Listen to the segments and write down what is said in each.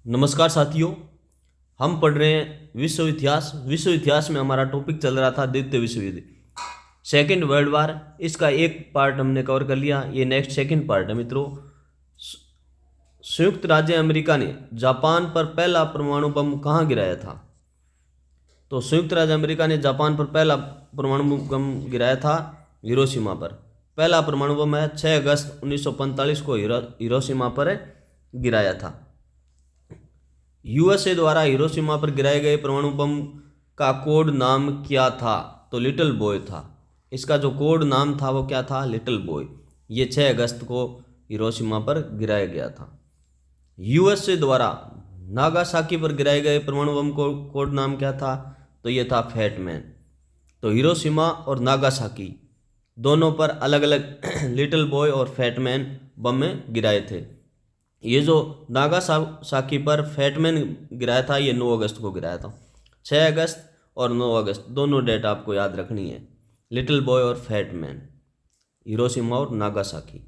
नमस्कार साथियों, हम पढ़ रहे हैं विश्व इतिहास। विश्व इतिहास में हमारा टॉपिक चल रहा था द्वितीय विश्व युद्ध, सेकेंड वर्ल्ड वार। इसका एक पार्ट हमने कवर कर लिया, ये नेक्स्ट सेकेंड पार्ट है मित्रों। संयुक्त राज्य अमेरिका ने जापान पर पहला परमाणु बम कहाँ गिराया था? तो संयुक्त राज्य अमेरिका ने जापान पर पहला परमाणु बम गिराया था हिरोशिमा पर। पहला परमाणु बम है 6 अगस्त 1945 को हिरोशिमा पर गिराया था। यूएसए द्वारा हिरोशिमा पर गिराए गए परमाणु बम का कोड नाम क्या था? तो लिटिल बॉय था। इसका जो कोड नाम था वो क्या था? Little boy. ये 6 अगस्त को हिरोशिमा पर गिराया गया था। यूएसए द्वारा नागासाकी पर गिराए गए परमाणु बम को कोड नाम क्या था? तो ये था फैट मैन। तो हिरोशिमा और नागासाकी दोनों पर अलग अलग लिटिल बॉय और फैट मैन बम में गिराए थे। ये जो नागासाकी पर फैटमैन गिराया था ये 9 अगस्त को गिराया था। 6 अगस्त और 9 अगस्त दोनों डेट आपको याद रखनी है, लिटिल बॉय और फैटमैन, हिरोशिमा और नागासाकी।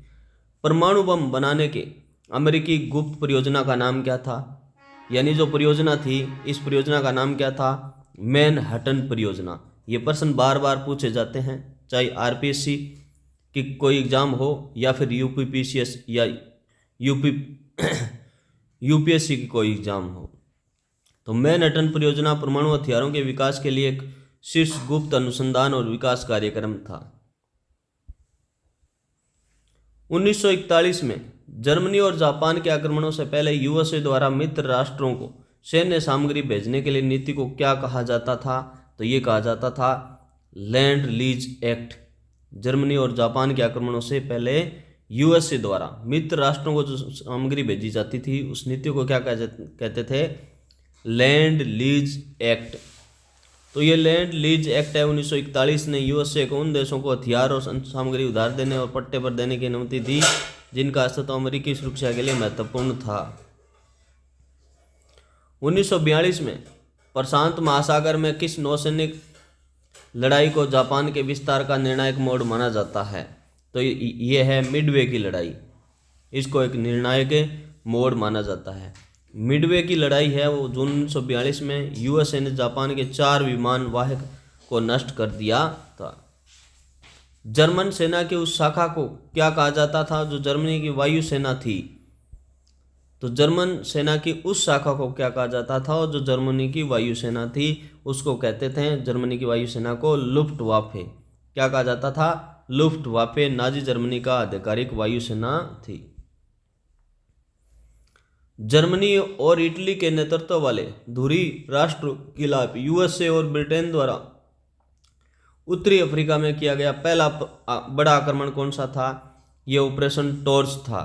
परमाणु बम बनाने के अमेरिकी गुप्त परियोजना का नाम क्या था? यानी जो परियोजना थी, इस परियोजना का नाम क्या था? मैनहट्टन परियोजना। ये प्रश्न बार बार पूछे जाते हैं, चाहे आरपीएससी की कोई एग्जाम हो या फिर यूपीपीसीएस या यूपीएससी की कोई एग्जाम हो। तो मैनहट्टन परियोजना परमाणु हथियारों के विकास के लिए एक शीर्ष गुप्त अनुसंधान और विकास कार्यक्रम था। 1941 में जर्मनी और जापान के आक्रमणों से पहले यूएसए द्वारा मित्र राष्ट्रों को सैन्य सामग्री भेजने के लिए नीति को क्या कहा जाता था? तो ये कहा जाता था लैंड लीज एक्ट। जर्मनी और जापान के आक्रमणों से पहले यूएसए द्वारा मित्र राष्ट्रों को जो सामग्री भेजी जाती थी उस नीति को क्या कहते थे? Land lease act. तो ये लैंड लीज एक्ट है 1941 ने यूएसए को उन देशों को हथियार और सामग्री उधार देने और पट्टे पर देने की अनुमति दी जिनका अस्तित्व अमेरिकी सुरक्षा के लिए महत्वपूर्ण था। 1942 में प्रशांत महासागर में किस नौसैनिक लड़ाई को जापान के विस्तार का निर्णायक मोड़ माना जाता है? तो ये है मिडवे की लड़ाई। इसको एक निर्णायक मोड़ माना जाता है। मिडवे की लड़ाई है वो जून 1942 में यूएसए ने जापान के 4 विमान वाहक को नष्ट कर दिया था। जर्मन सेना की उस शाखा को क्या कहा जाता था जो जर्मनी की वायुसेना थी? तो जर्मन सेना की उस शाखा को क्या कहा जाता था और जो जर्मनी की वायुसेना थी उसको कहते थे, जर्मनी की वायुसेना को लुफ्टवाफे। क्या कहा जाता था? लुफ्टवाफे नाजी जर्मनी का आधिकारिक वायुसेना थी। जर्मनी और इटली के नेतृत्व वाले धुरी राष्ट्र के खिलाफ यूएसए और ब्रिटेन द्वारा उत्तरी अफ्रीका में किया गया पहला बड़ा आक्रमण कौन सा था? यह ऑपरेशन टॉर्च था,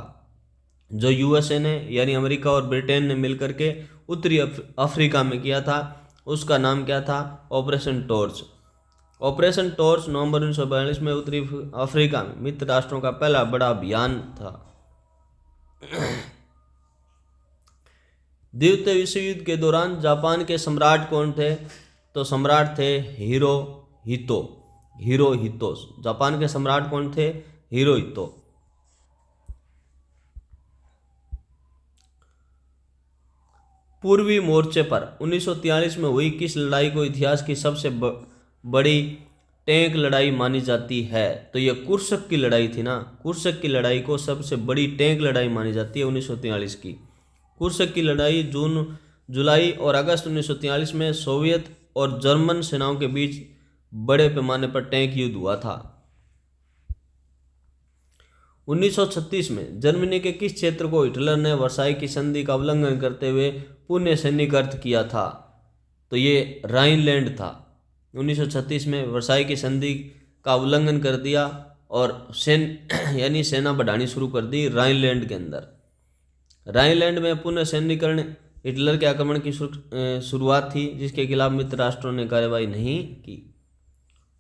जो यूएसए ने यानी अमेरिका और ब्रिटेन ने मिलकर के उत्तरी अफ्रीका में किया था। उसका नाम क्या था? Operation torch. ऑपरेशन टॉर्च नवंबर 1942 में उत्तरी अफ्रीका में मित्र राष्ट्रों का पहला बड़ा अभियान था। द्वितीय विश्व युद्ध के दौरान जापान के सम्राट कौन थे? तो सम्राट थे हिरोहितो। हिरोहितो जापान के सम्राट कौन थे? हिरोहितो। पूर्वी मोर्चे पर 1943 में हुई किस लड़ाई को इतिहास की सबसे बड़ी टैंक लड़ाई मानी जाती है? तो यह कुर्स्क की लड़ाई थी ना। कुर्स्क की लड़ाई को सबसे बड़ी टैंक लड़ाई मानी जाती है 1943 की। कुर्स्क की लड़ाई जून, जुलाई और अगस्त 1943 में सोवियत और जर्मन सेनाओं के बीच बड़े पैमाने पर टैंक युद्ध हुआ था। 1936 में जर्मनी के किस क्षेत्र को हिटलर ने वर्साई की संधि का उल्लंघन करते हुए पुण्य सैनिकार्थ किया था? तो ये राइनलैंड था। 1936 में वर्साई की संधि का उल्लंघन कर दिया और यानी सेना बढ़ानी शुरू कर दी राइनलैंड के अंदर। राइनलैंड में पुनः सैन्यकरण हिटलर के आक्रमण की शुरुआत थी जिसके खिलाफ मित्र राष्ट्रों ने कार्रवाई नहीं की।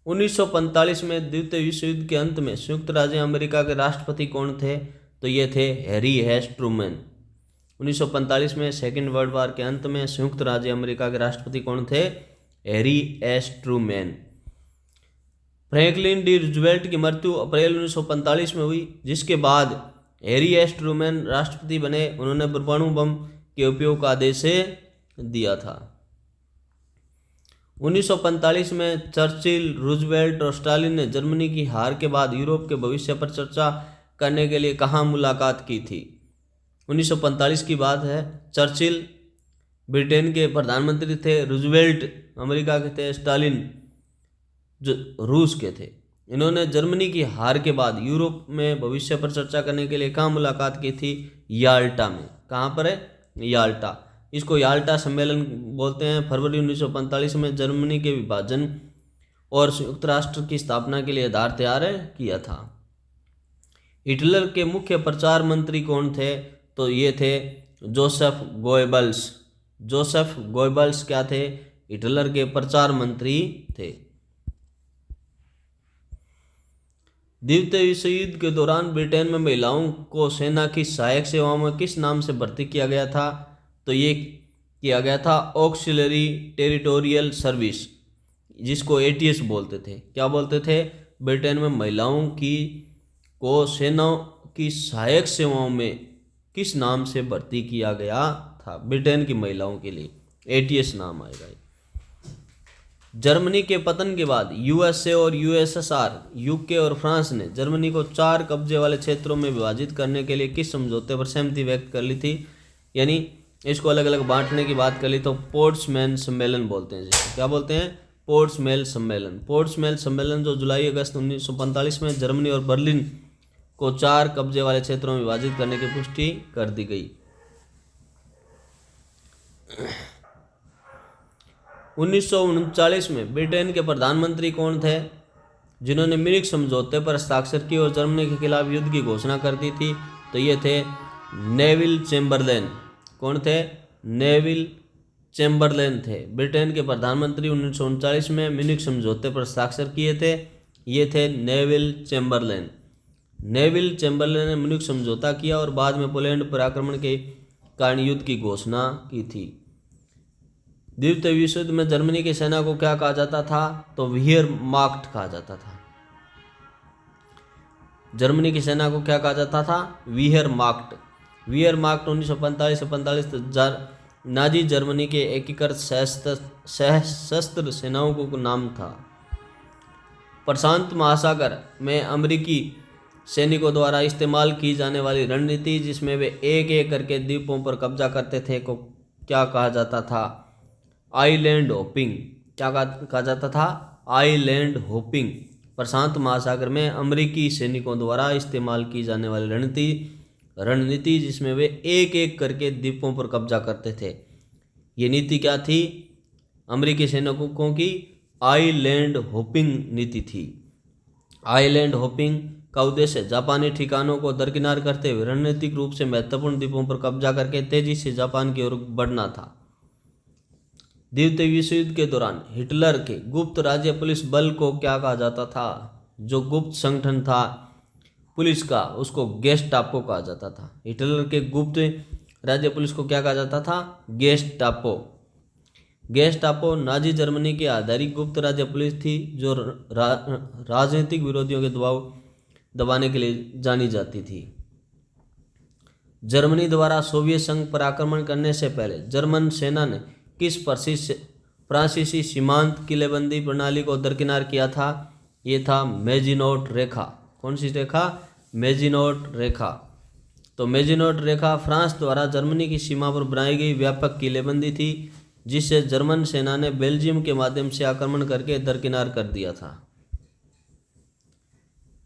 1945 में द्वितीय विश्व युद्ध के अंत में संयुक्त राज्य अमेरिका के राष्ट्रपति कौन थे? तो ये थे हैरी एस ट्रूमैन। 1945 में सेकेंड वर्ल्ड वार के अंत में संयुक्त राज्य अमेरिका के राष्ट्रपति कौन थे? Harry S Trueman. Franklin D Roosevelt की मृत्यु अप्रैल 1945 में हुई जिसके बाद हैरी एस ट्रूमैन राष्ट्रपति बने। उन्होंने परमाणु बम के उपयोग का आदेश दिया था। 1945 में चर्चिल, रूजवेल्ट और स्टालिन ने जर्मनी की हार के बाद यूरोप के भविष्य पर चर्चा करने के लिए कहाँ मुलाकात की थी? 1945 की बात है। चर्चिल ब्रिटेन के प्रधानमंत्री थे, रूजवेल्ट अमेरिका के थे, स्टालिन जो रूस के थे। इन्होंने जर्मनी की हार के बाद यूरोप में भविष्य पर चर्चा करने के लिए कहाँ मुलाकात की थी? याल्टा में। कहाँ पर है? याल्टा। इसको याल्टा सम्मेलन बोलते हैं। फरवरी 1945 में जर्मनी के विभाजन और संयुक्त राष्ट्र की स्थापना के लिए आधार तैयार किया था। हिटलर के मुख्य प्रचार मंत्री कौन थे? तो ये थे जोसेफ गोएबल्स। जोसेफ गोएबल्स क्या थे? हिटलर के प्रचार मंत्री थे। द्वितीय विश्व युद्ध के दौरान ब्रिटेन में महिलाओं को सेना की सहायक सेवाओं में किस नाम से भर्ती किया गया था? तो ये किया गया था ऑक्सिलरी टेरिटोरियल सर्विस, जिसको ATS बोलते थे। क्या बोलते थे? ब्रिटेन में महिलाओं को सेना की सहायक सेवाओं में किस नाम से भर्ती किया गया था? ब्रिटेन की महिलाओं के लिए ATS नाम आएगा। जर्मनी के पतन के बाद USA और USSR, UK और फ्रांस ने जर्मनी को 4 कब्जे वाले क्षेत्रों में विभाजित करने के लिए किस समझौते पर सहमति व्यक्त कर ली थी? यानी इसको अलग अलग बांटने की बात कर ली तो पोर्ट्समैन सम्मेलन बोलते हैं जिसको। क्या बोलते हैं? पोर्ट्समैन सम्मेलन। पोर्ट्समैन सम्मेलन जो जुलाई अगस्त 1945 में जर्मनी और बर्लिन को 4 कब्जे वाले क्षेत्रों में विभाजित करने की पुष्टि कर दी गई। 1939 में ब्रिटेन के प्रधानमंत्री कौन थे जिन्होंने म्यूनिख समझौते पर हस्ताक्षर किए और जर्मनी के खिलाफ युद्ध की घोषणा कर दी थी? तो ये थे नेविल चेम्बरलेन। कौन थे? नेविल चेम्बरलेन थे। ब्रिटेन के प्रधानमंत्री 1939 में म्यूनिख समझौते पर हस्ताक्षर किए थे। ये थे नेविल चेम्बरलेन। नेविल चेम्बरलेन ने म्यूनिख समझौता किया और बाद में पोलैंड पर आक्रमण के कारण युद्ध की घोषणा की थी। द्वितीय विश्व युद्ध में जर्मनी की सेना को क्या कहा जाता था? तो वीयरमाख्ट कहा जाता था। जर्मनी की सेना को क्या कहा जाता था? वीयरमाख्ट। वीयरमाख्ट 1945 से 45 तक नाजी जर्मनी के एकीकृत सशस्त्र सेनाओं को नाम था। प्रशांत महासागर में अमेरिकी सैनिकों द्वारा इस्तेमाल की जाने वाली रणनीति जिसमें वे एक एक करके द्वीपों पर कब्जा करते थे को क्या कहा जाता था? Island hopping. क्या कहा जाता था? Island hopping. प्रशांत महासागर में अमेरिकी सैनिकों द्वारा इस्तेमाल की जाने वाली रणनीति जिसमें वे एक एक करके द्वीपों पर कब्जा करते थे। ये नीति क्या थी? अमेरिकी सैनिकों की आइलैंड होपिंग नीति थी। आइलैंड होपिंग का उद्देश्य जापानी ठिकानों को दरकिनार करते हुए रणनीतिक रूप से महत्वपूर्ण द्वीपों पर कब्जा करके तेजी से जापान की ओर बढ़ना था। द्वितीय विश्व युद्ध के दौरान हिटलर के गुप्त राज्य पुलिस बल को क्या कहा जाता था? जो गुप्त संगठन था पुलिस का उसको गेस्टापो कहा जाता था। हिटलर के गुप्त राज्य पुलिस को क्या कहा जाता था? गेस्टापो। गेस्टापो नाजी जर्मनी की आधारित गुप्त राज्य पुलिस थी जो राजनीतिक विरोधियों के दबाने के लिए जानी जाती थी। जर्मनी द्वारा सोवियत संघ पर आक्रमण करने से पहले जर्मन सेना ने किस फ्रांसीसी सीमांत किलेबंदी प्रणाली को दरकिनार किया था? ये था मेजिनोट रेखा। कौन सी रेखा? मेजिनोट रेखा। तो मेजिनोट रेखा फ्रांस द्वारा जर्मनी की सीमा पर बनाई गई व्यापक किलेबंदी थी जिससे जर्मन सेना ने बेल्जियम के माध्यम से आक्रमण करके दरकिनार कर दिया था।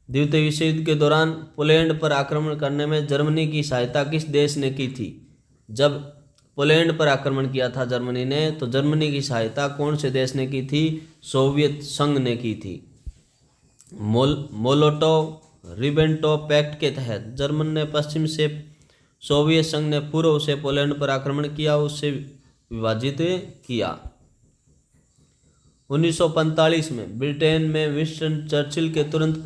द्वितीय विश्व युद्ध के दौरान पोलैंड पर आक्रमण करने में जर्मनी की सहायता किस देश ने की थी? जब पोलैंड पर आक्रमण किया था जर्मनी ने तो जर्मनी की सहायता कौन से देश ने की थी? सोवियत संघ ने की थी। मोलोटोव रिबेंट्रोप पैक्ट के तहत जर्मन ने पश्चिम से, सोवियत संघ ने पूर्व से पोलैंड पर आक्रमण किया, उससे विभाजित किया। 1945 में ब्रिटेन में विंस्टन चर्चिल के तुरंत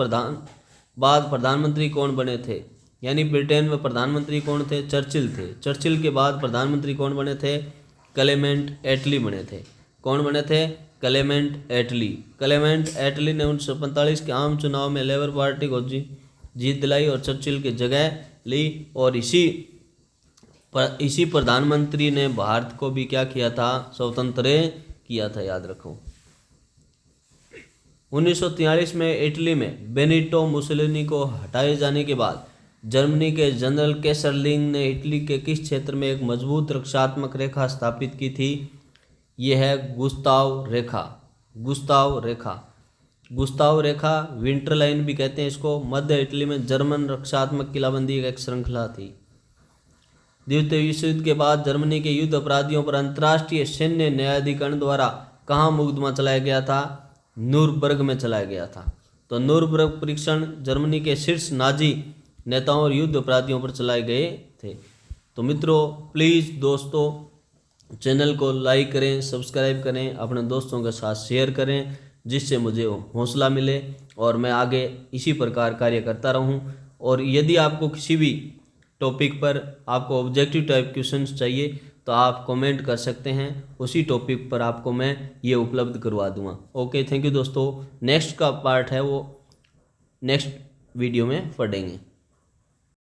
बाद प्रधानमंत्री कौन बने थे? यानी ब्रिटेन में प्रधानमंत्री कौन थे? चर्चिल थे। चर्चिल के बाद प्रधानमंत्री कौन बने थे? क्लेमेंट एटली बने थे। कौन बने थे? क्लेमेंट एटली। क्लेमेंट एटली ने 1945 के आम चुनाव में लेबर पार्टी को जीत दिलाई और चर्चिल की जगह ली और इसी पर इसी प्रधानमंत्री ने भारत को भी क्या किया था, स्वतंत्र किया था, याद रखो। 1943 में इटली में बेनिटो मुसोलिनी को हटाए जाने के बाद जर्मनी के जनरल केसरलिंग ने इटली के किस क्षेत्र में एक मजबूत रक्षात्मक रेखा स्थापित की थी? यह है गुस्ताव रेखा। गुस्ताव रेखा, गुस्ताव रेखा, विंटर लाइन भी कहते हैं इसको। मध्य इटली में जर्मन रक्षात्मक किलाबंदी की एक श्रृंखला थी। द्वितीय विश्व युद्ध के बाद जर्मनी के युद्ध अपराधियों पर अंतर्राष्ट्रीय सैन्य न्यायाधिकरण द्वारा कहाँ मुकदमा चलाया गया था? नूरबर्ग में चलाया गया था। तो नूरबर्ग परीक्षण जर्मनी के शीर्ष नाजी नेताओं और युद्ध अपराधियों पर चलाए गए थे। तो मित्रों, प्लीज़ दोस्तों चैनल को लाइक करें, सब्सक्राइब करें, अपने दोस्तों के साथ शेयर करें, जिससे मुझे हौसला मिले और मैं आगे इसी प्रकार कार्य करता रहूं। और यदि आपको किसी भी टॉपिक पर आपको ऑब्जेक्टिव टाइप क्वेश्चंस चाहिए तो आप कमेंट कर सकते हैं, उसी टॉपिक पर आपको मैं ये उपलब्ध करवा दूंगा। ओके, थैंक यू दोस्तों। नेक्स्ट का पार्ट है वो नेक्स्ट वीडियो में पढ़ेंगे।